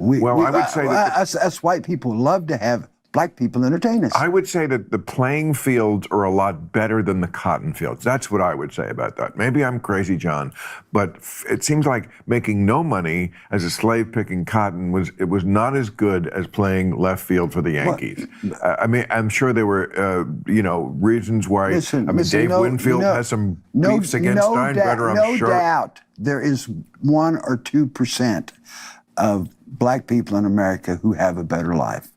Well, I would say that us white people love to have black people entertain us. I would say that the playing fields are a lot better than the cotton fields. That's what I would say about that. Maybe I'm crazy, John, but it seems like making no money as a slave picking cotton was not as good as playing left field for the Yankees. I mean, I'm sure there were reasons why. Dave Winfield has some beefs against Steinbrenner. I'm sure. No doubt, there is 1 or 2% of black people in America who have a better life.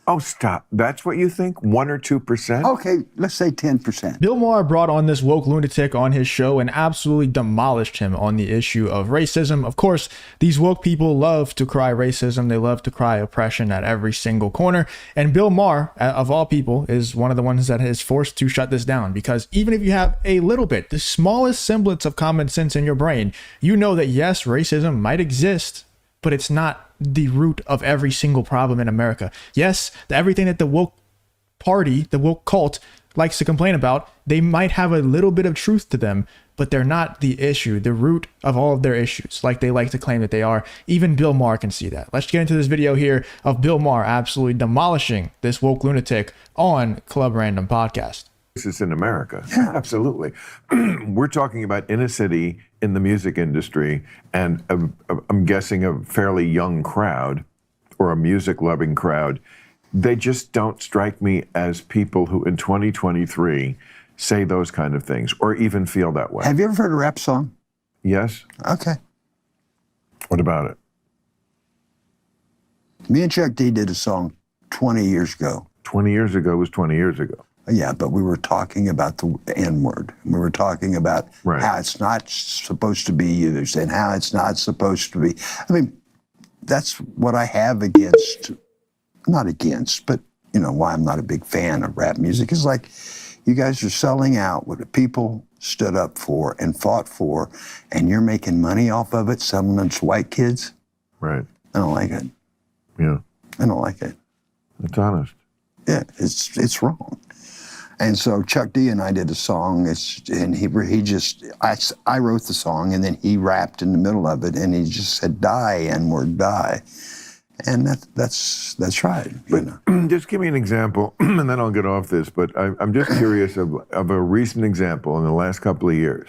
Oh, stop. That's what you think? 1 or 2%? Okay, let's say 10%. Bill Maher brought on this woke lunatic on his show and absolutely demolished him on the issue of racism. Of course, these woke people love to cry racism. They love to cry oppression at every single corner. And Bill Maher, of all people, is one of the ones that is forced to shut this down, because even if you have a little bit, the smallest semblance of common sense in your brain, you know that yes, racism might exist, but it's not the root of every single problem in America. Yes, everything that the woke party, the woke cult likes to complain about, they might have a little bit of truth to them, but they're not the issue, the root of all of their issues, like they like to claim that they are. Even Bill Maher can see that. Let's get into this video here of Bill Maher absolutely demolishing this woke lunatic on Club Random Podcast. This is in America. Yeah, absolutely. We're talking about in a city in the music industry, and I'm guessing a fairly young crowd or a music-loving crowd. They just don't strike me as people who in 2023 say those kind of things or even feel that way. Have you ever heard a rap song? Yes. Okay. What about it? Me and Chuck D did a song 20 years ago. 20 years ago was 20 years ago. Yeah, but we were talking about the N-word. We were talking about how it's not supposed to be used and how it's not supposed to be. I mean, that's what I have against, not against, but why I'm not a big fan of rap music is like, you guys are selling out what the people stood up for and fought for, and you're making money off of it, selling them to white kids. Right. I don't like it. Yeah. I don't like it. It's honest. Yeah, it's wrong. And so Chuck D and I did a song, I wrote the song, and then he rapped in the middle of it, and he just said, "Die, N-word, die," and that's right. But just give me an example, and then I'll get off this. But I'm just curious of a recent example in the last couple of years,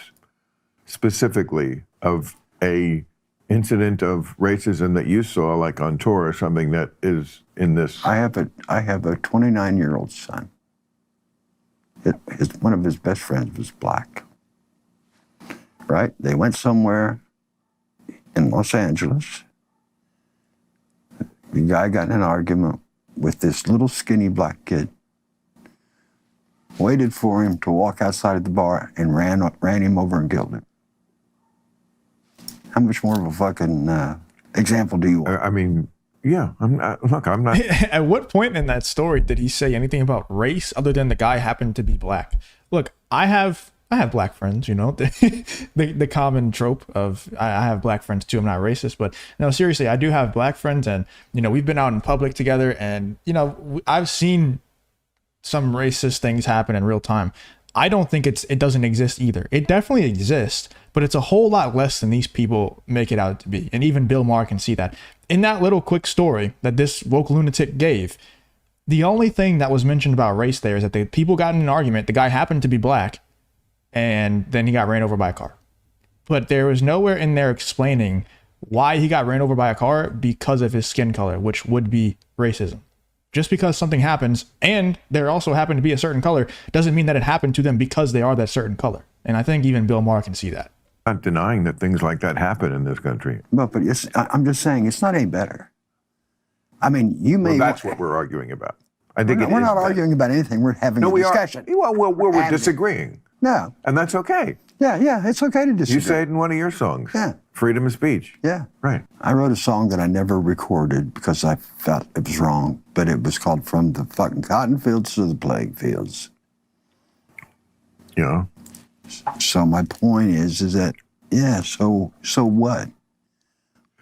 specifically of a incident of racism that you saw, like on tour or something that is in this. I have a 29-year-old son. One of his best friends was black, right? They went somewhere in Los Angeles. The guy got in an argument with this little skinny black kid, waited for him to walk outside of the bar and ran him over and killed him. How much more of a fucking example do you want? I mean, yeah, I'm not. At what point in that story did he say anything about race other than the guy happened to be black? Look, I have black friends, the common trope of I have black friends too. I'm not racist, but no, seriously, I do have black friends, and we've been out in public together, and I've seen some racist things happen in real time. I don't think it doesn't exist either. It definitely exists, but it's a whole lot less than these people make it out to be. And even Bill Maher can see that. In that little quick story that this woke lunatic gave, the only thing that was mentioned about race there is that the people got in an argument. The guy happened to be black, and then he got ran over by a car. But there was nowhere in there explaining why he got ran over by a car because of his skin color, which would be racism. Just because something happens and there also happened to be a certain color doesn't mean that it happened to them because they are that certain color. And I think even Bill Maher can see that. I'm not denying that things like that happen in this country. But I'm just saying it's not any better. I mean, Well, that's what we're arguing about. I think we're not arguing about anything. We're having a discussion. Well, we're disagreeing. No. And that's okay. Yeah, it's okay to disagree. You say it in one of your songs. Yeah. Freedom of speech. Yeah. Right. I wrote a song that I never recorded because I felt it was wrong, but it was called From the Fucking Cotton Fields to the Plague Fields. Yeah. So my point is that, yeah, so what?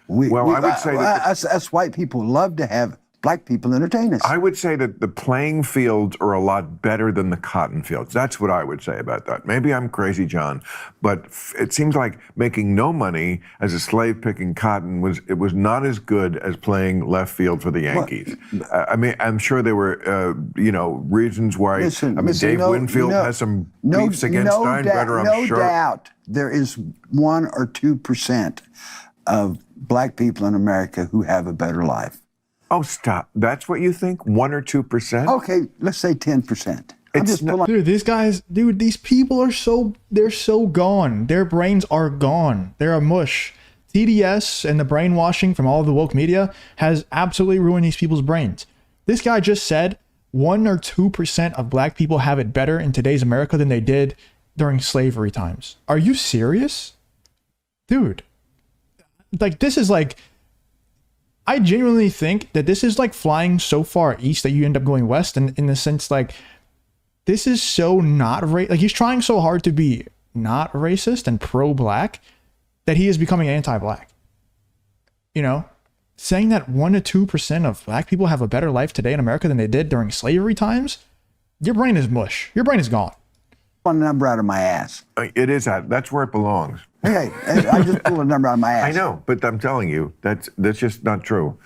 I would say that us white people love to have black people entertain us. I would say that the playing fields are a lot better than the cotton fields. That's what I would say about that. Maybe I'm crazy, John, but it seems like making no money as a slave picking cotton was not as good as playing left field for the Yankees. I mean, I'm sure there were reasons why. Dave Winfield has some beefs against Steinbrenner. I'm sure. No doubt, there is 1 or 2% of black people in America who have a better life. Oh, stop. That's what you think? 1 or 2%? Okay, let's say 10%. Dude, these people they're so gone. Their brains are gone. They're a mush. TDS and the brainwashing from all of the woke media has absolutely ruined these people's brains. This guy just said 1 or 2% of black people have it better in today's America than they did during slavery times. Are you serious? Dude. Like, this is like... I genuinely think that this is like flying so far east that you end up going west, and in the sense, like, this is so not like, he's trying so hard to be not racist and pro-black that he is becoming anti-black. You know, saying that 1 to 2% of black people have a better life today in America than they did during slavery times, your brain is mush. Your brain is gone. One number out of my ass. It is that's where it belongs. Hey, I just pulled a number out of my ass. I know, but I'm telling you, that's just not true.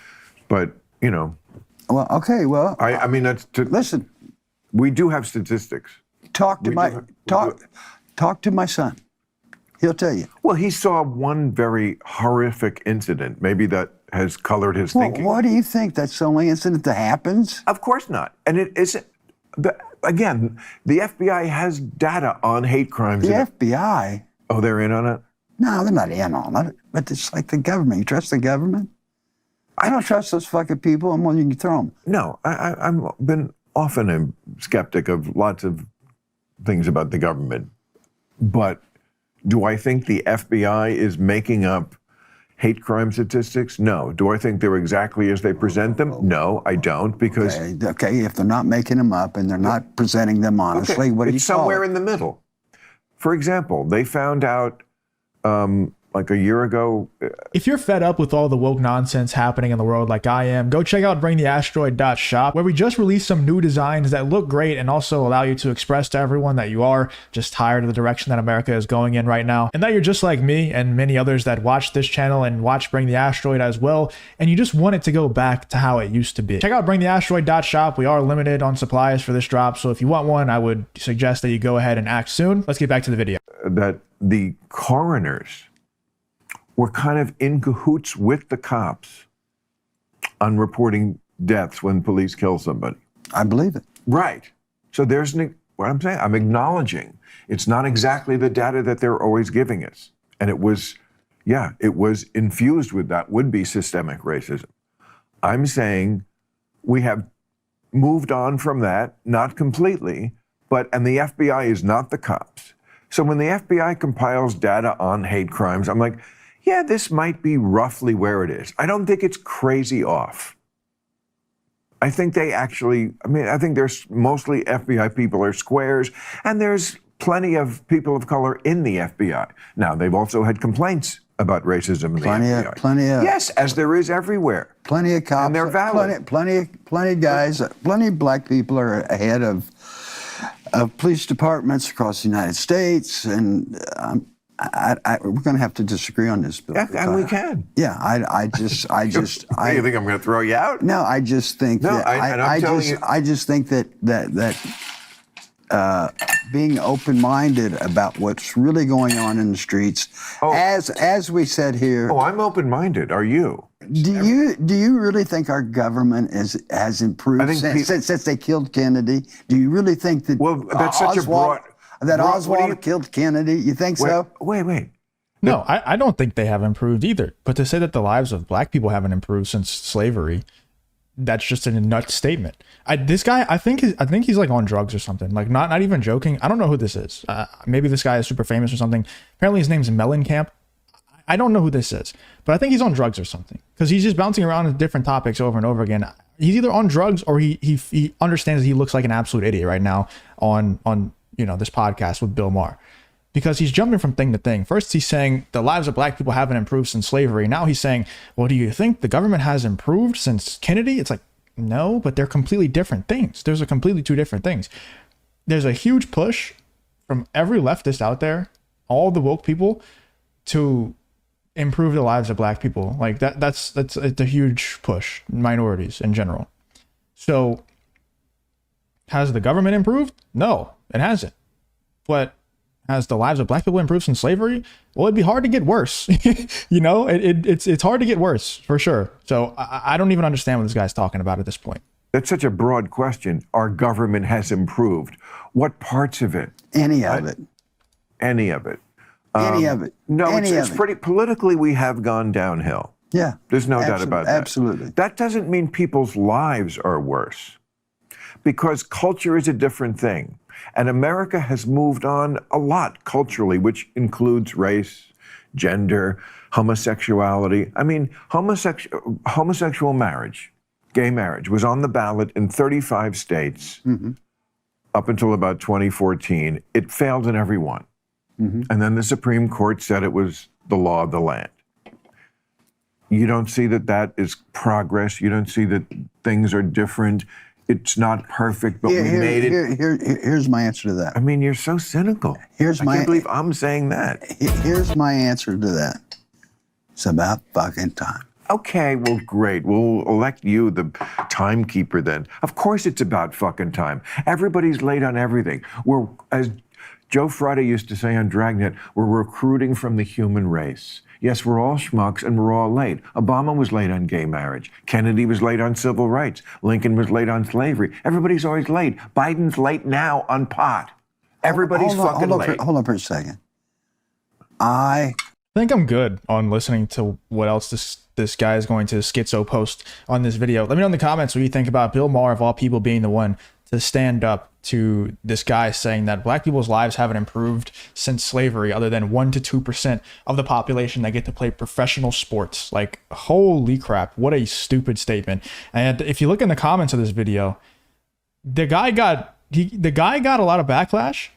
But, Well, okay, well. I mean, listen. We do have statistics. Talk to my son. He'll tell you. Well, he saw one very horrific incident. Maybe that has colored his thinking. What do you think? That's the only incident that happens? Of course not. And it isn't. Again, the FBI has data on hate crimes. The FBI? Oh, they're in on it? No, they're not in on it. But it's like the government. You trust the government? I don't trust those fucking people. I'm willing to throw them. No, I've been often a skeptic of lots of things about the government. But do I think the FBI is making up hate crime statistics? No. Do I think they're exactly as they present them? No, I don't, because... Okay, if they're not making them up and they're not presenting them honestly, what do you call it? It's somewhere in the middle. For example, they found out like a year ago. If you're fed up with all the woke nonsense happening in the world like I am, go check out bringtheasteroid.shop, where we just released some new designs that look great and also allow you to express to everyone that you are just tired of the direction that America is going in right now, and that you're just like me and many others that watch this channel and watch Bring the Asteroid as well, and you just want it to go back to how it used to be. Check out bringtheasteroid.shop. We are limited on supplies for this drop, so if you want one, I would suggest that you go ahead and act soon. Let's get back to the video. That the coroners were kind of in cahoots with the cops on reporting deaths when police kill somebody. I believe it. Right. So there's what I'm saying. I'm acknowledging it's not exactly the data that they're always giving us. And it was infused with that would-be systemic racism. I'm saying we have moved on from that, not completely, and the FBI is not the cops. So when the FBI compiles data on hate crimes, I'm like, yeah, this might be roughly where it is. I don't think it's crazy off. I think I think there's mostly FBI people are squares, and there's plenty of people of color in the FBI. Now, they've also had complaints about racism in the FBI. Plenty of. Yes, as there is everywhere. Plenty of cops. And they're valid. Plenty guys, plenty of black people are ahead of police departments across the United States, and we're going to have to disagree on this, Bill. And we can. Yeah, I just. You think I'm going to throw you out? No, I just think that. I just think that being open-minded about what's really going on in the streets, as we said here. Oh, I'm open-minded. Are you? Do you really think our government has improved since they killed Kennedy? Do you really think that? Well, that's such a broad. That Oswald killed Kennedy? You think so? Wait. No, I don't think they have improved either. But to say that the lives of black people haven't improved since slavery, that's just a nuts statement. This guy, I think he's like on drugs or something. Like not even joking. I don't know who this is. Maybe this guy is super famous or something. Apparently his name's Mellencamp. I don't know who this is, but I think he's on drugs or something, because he's just bouncing around with different topics over and over again. He's either on drugs or he understands that he looks like an absolute idiot right now on this podcast with Bill Maher, because he's jumping from thing to thing. First, he's saying the lives of black people haven't improved since slavery. Now he's saying, well, do you think the government has improved since Kennedy? It's like, no, but they're completely different things. There's a completely two different things. There's a huge push from every leftist out there, all the woke people, to improve the lives of black people. Like that's it's a huge push, minorities in general. So has the government improved? No, it hasn't. But has the lives of black people improved since slavery? Well, it'd be hard to get worse. You know, it's hard to get worse for sure. So I don't even understand what this guy's talking about at this point. That's such a broad question. Our government has improved. What parts of it? Any of it. Any of it. Any of it. No, it's pretty politically. We have gone downhill. Yeah, there's no doubt about that. Absolutely. That doesn't mean people's lives are worse, because culture is a different thing. And America has moved on a lot culturally, which includes race, gender, homosexuality. I mean, homosexual marriage, gay marriage, was on the ballot in 35 states up until about 2014. It failed in every one. And then the Supreme Court said it was the law of the land. You don't see that that is progress. You don't see that things are different. It's not perfect, but we made it. Here's my answer to that. I mean, you're so cynical. I can't believe I'm saying that. Here's my answer to that. It's about fucking time. Okay, well, great. We'll elect you the timekeeper then. Of course it's about fucking time. Everybody's late on everything. We're, as Joe Friday used to say on Dragnet, we're recruiting from the human race. Yes, we're all schmucks and we're all late. Obama was late on gay marriage. Kennedy was late on civil rights. Lincoln was late on slavery. Everybody's always late. Biden's late now on pot. Everybody's fucking late. Hold on for a second. I think I'm good on listening to what else this guy is going to schizo post on this video. Let me know in the comments what you think about Bill Maher, of all people, being the one to stand up to this guy saying that black people's lives haven't improved since slavery, other than 1% to 2% of the population that get to play professional sports. Like, holy crap, what a stupid statement. And if you look in the comments of this video, the guy got a lot of backlash,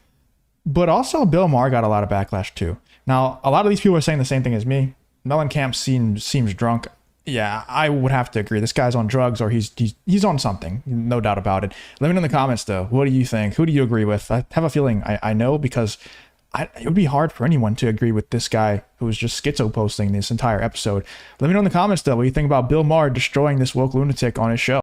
but also Bill Maher got a lot of backlash too. Now, a lot of these people are saying the same thing as me. Mellencamp seems drunk. Yeah, I would have to agree. This guy's on drugs, or he's on something, no doubt about it. Let me know in the comments, though. What do you think? Who do you agree with? I have a feeling I know, because it would be hard for anyone to agree with this guy who was just schizo posting this entire episode. Let me know in the comments, though, what you think about Bill Maher destroying this woke lunatic on his show.